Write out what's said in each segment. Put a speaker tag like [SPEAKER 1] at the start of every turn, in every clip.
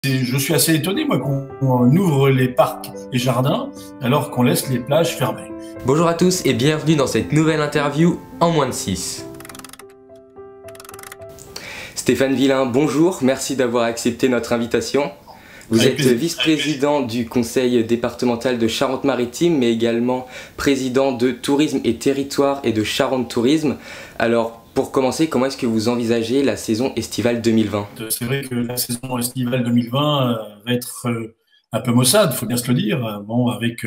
[SPEAKER 1] Je suis assez étonné, moi, qu'on ouvre les parcs et jardins alors qu'on laisse les plages fermées.
[SPEAKER 2] Bonjour à tous et bienvenue dans cette nouvelle interview en moins de 6. Stéphane Villain, bonjour, merci d'avoir accepté notre invitation. Vous êtes vice-président du conseil départemental de Charente-Maritime, mais également président de Tourisme et Territoire et de Charente Tourisme. Alors, pour commencer, comment est-ce que vous envisagez la saison estivale 2020?
[SPEAKER 1] C'est vrai que la saison estivale 2020 va être un peu maussade, il faut bien se le dire. Bon, avec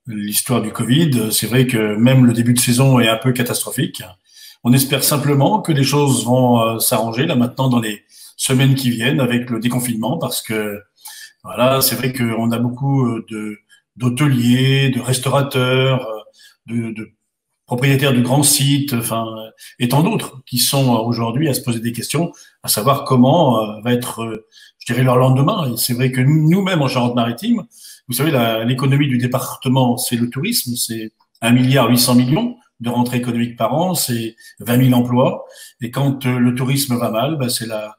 [SPEAKER 1] l'histoire du Covid, c'est vrai que même le début de saison est un peu catastrophique. On espère simplement que les choses vont s'arranger là maintenant dans les semaines qui viennent avec le déconfinement, parce que voilà, c'est vrai qu'on a beaucoup d'hôteliers, de restaurateurs, de propriétaires de grands sites, enfin, et tant d'autres qui sont aujourd'hui à se poser des questions, à savoir comment va être, je dirais, leur lendemain. Et c'est vrai que nous-mêmes en Charente-Maritime, vous savez, l'économie du département, c'est le tourisme, c'est 1,8 milliard de rentrées économiques par an, c'est 20 000 emplois. Et quand le tourisme va mal, ben, c'est la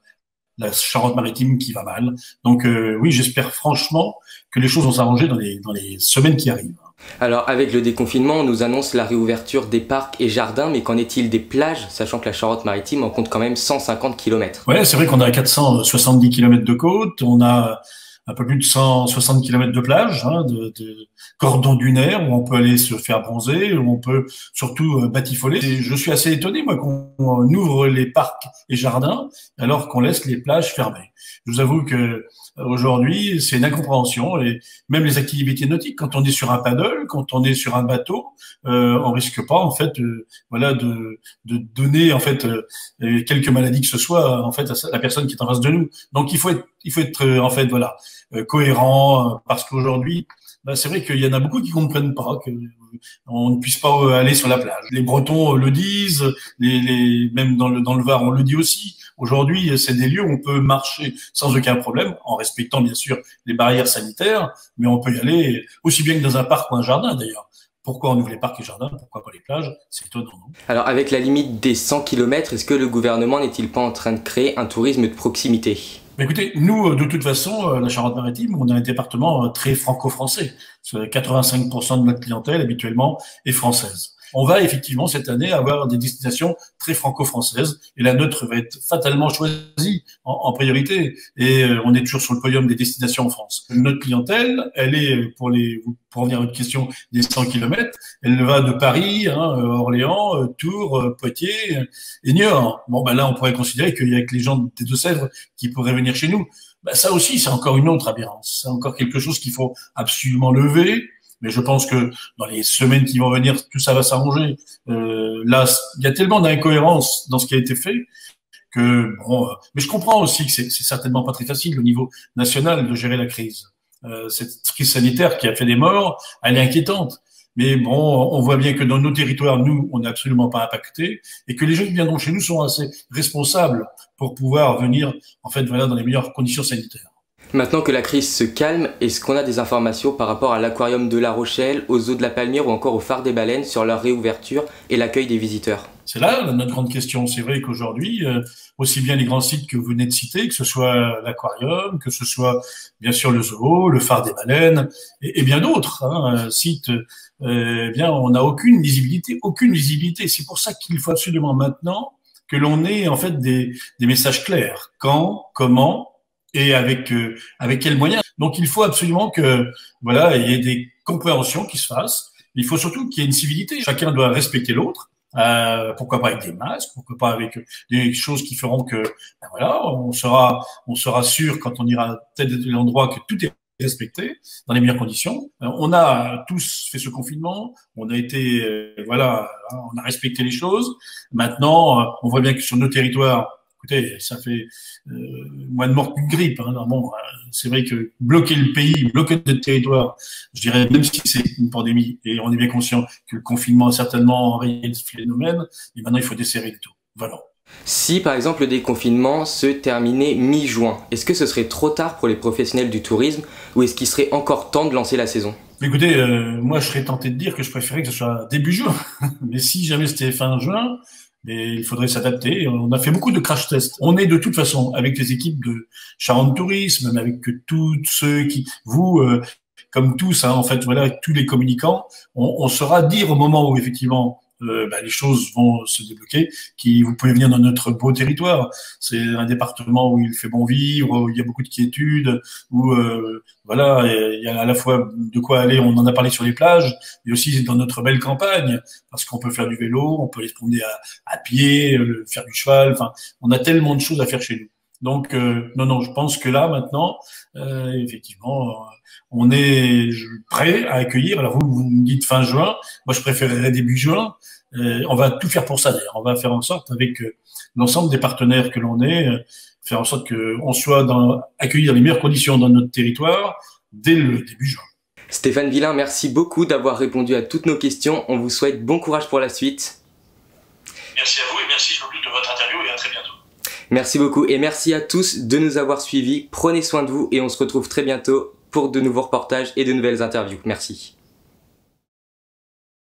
[SPEAKER 1] Charente-Maritime qui va mal. Donc oui, j'espère franchement que les choses vont s'arranger dans les semaines qui arrivent.
[SPEAKER 2] Alors avec le déconfinement, on nous annonce la réouverture des parcs et jardins, mais qu'en est-il des plages, sachant que la Charente-Maritime en compte quand même 150 km?
[SPEAKER 1] Ouais, c'est vrai qu'on a 470 km de côte, on a un peu plus de 160 km de plage, hein, de cordons dunaires où on peut aller se faire bronzer, où on peut surtout batifoler. Et je suis assez étonné, moi, qu'on ouvre les parcs et jardins alors qu'on laisse les plages fermées. Je vous avoue que aujourd'hui, c'est une incompréhension, et même les activités nautiques, quand on est sur un paddle, quand on est sur un bateau, on risque pas en fait, voilà, de donner en fait quelques maladies que ce soit en fait à la personne qui est en face de nous. Donc il faut être en fait voilà cohérent, parce qu'aujourd'hui, c'est vrai qu'il y en a beaucoup qui comprennent pas que on ne puisse pas aller sur la plage. Les Bretons le disent, même dans le Var, on le dit aussi. Aujourd'hui, c'est des lieux où on peut marcher sans aucun problème, en respectant bien sûr les barrières sanitaires, mais on peut y aller aussi bien que dans un parc ou un jardin d'ailleurs. Pourquoi on ouvre les parcs et jardins? Pourquoi pas les plages? C'est étonnant, non?
[SPEAKER 2] Alors avec la limite des 100 km, est-ce que le gouvernement n'est-il pas en train de créer un tourisme de proximité?
[SPEAKER 1] Mais écoutez, nous, de toute façon, la Charente-Maritime, on a un département très franco-français. 85% de notre clientèle, habituellement, est française. On va effectivement, cette année, avoir des destinations très franco-françaises, et la nôtre va être fatalement choisie en priorité. Et on est toujours sur le podium des destinations en France. Notre clientèle, elle est, pour revenir à votre question, des 100 km, elle va de Paris, Orléans, Tours, Poitiers et Niort. Bon, ben là, on pourrait considérer qu'il y a que les gens des Deux-Sèvres qui pourraient venir chez nous. Ben, ça aussi, c'est encore une autre aberrance. C'est encore quelque chose qu'il faut absolument lever. Mais je pense que dans les semaines qui vont venir, tout ça va s'arranger. Là, il y a tellement d'incohérences dans ce qui a été fait que bon. Mais je comprends aussi que c'est certainement pas très facile au niveau national de gérer la crise. Cette crise sanitaire qui a fait des morts, elle est inquiétante. Mais bon, on voit bien que dans nos territoires, nous, on n'est absolument pas impactés, et que les gens qui viendront chez nous sont assez responsables pour pouvoir venir, en fait, voilà, dans les meilleures conditions sanitaires.
[SPEAKER 2] Maintenant que la crise se calme, est-ce qu'on a des informations par rapport à l'aquarium de La Rochelle, aux eaux de la Palmyre ou encore au phare des baleines sur leur réouverture et l'accueil des visiteurs?
[SPEAKER 1] C'est là notre grande question. C'est vrai qu'aujourd'hui, aussi bien les grands sites que vous venez de citer, que ce soit l'aquarium, que ce soit bien sûr le zoo, le phare des baleines et bien d'autres sites, bien on n'a aucune visibilité, aucune visibilité. C'est pour ça qu'il faut absolument maintenant que l'on ait en fait des messages clairs. Quand, comment et avec quels moyens. Donc il faut absolument que voilà, il y ait des compréhensions qui se fassent. Il faut surtout qu'il y ait une civilité. Chacun doit respecter l'autre. Pourquoi pas avec des masques, pourquoi pas avec des choses qui feront que ben voilà, on sera sûr quand on ira peut-être à l'endroit que tout est respecté dans les meilleures conditions. On a tous fait ce confinement, on a été voilà, on a respecté les choses. Maintenant, on voit bien que sur nos territoires, écoutez, ça fait moins de morts qu'une grippe. Bon, c'est vrai que bloquer le pays, bloquer notre territoire, je dirais, même si c'est une pandémie, et on est bien conscient que le confinement a certainement enrayé ce phénomène, et maintenant il faut desserrer les taux. Voilà.
[SPEAKER 2] Si par exemple le déconfinement se terminait mi-juin, est-ce que ce serait trop tard pour les professionnels du tourisme, ou est-ce qu'il serait encore temps de lancer la saison?
[SPEAKER 1] Écoutez, moi je serais tenté de dire que je préférais que ce soit début juin, mais si jamais c'était fin juin, mais il faudrait s'adapter. On a fait beaucoup de crash tests. On est de toute façon avec les équipes de Charente Tourisme, même avec tous ceux qui, vous, comme tous, hein, en fait, voilà, avec tous les communicants, on saura dire au moment où effectivement les choses vont se débloquer, vous pouvez venir dans notre beau territoire. C'est un département où il fait bon vivre, où il y a beaucoup de quiétude, où voilà, il y a à la fois de quoi aller, on en a parlé sur les plages, mais aussi dans notre belle campagne, parce qu'on peut faire du vélo, on peut aller se promener à pied, faire du cheval, enfin, on a tellement de choses à faire chez nous. Donc, non, je pense que là, maintenant, effectivement, on est prêt à accueillir. Alors, vous me dites fin juin, moi, je préférerais début juin. On va tout faire pour ça, d'ailleurs. On va faire en sorte, avec l'ensemble des partenaires que l'on est, faire en sorte qu'on soit accueilli dans les meilleures conditions dans notre territoire dès le début juin.
[SPEAKER 2] Stéphane Villain, merci beaucoup d'avoir répondu à toutes nos questions. On vous souhaite bon courage pour la suite.
[SPEAKER 1] Merci à vous et merci beaucoup de votre interview et à très bientôt.
[SPEAKER 2] Merci beaucoup et merci à tous de nous avoir suivis. Prenez soin de vous et on se retrouve très bientôt pour de nouveaux reportages et de nouvelles interviews. Merci.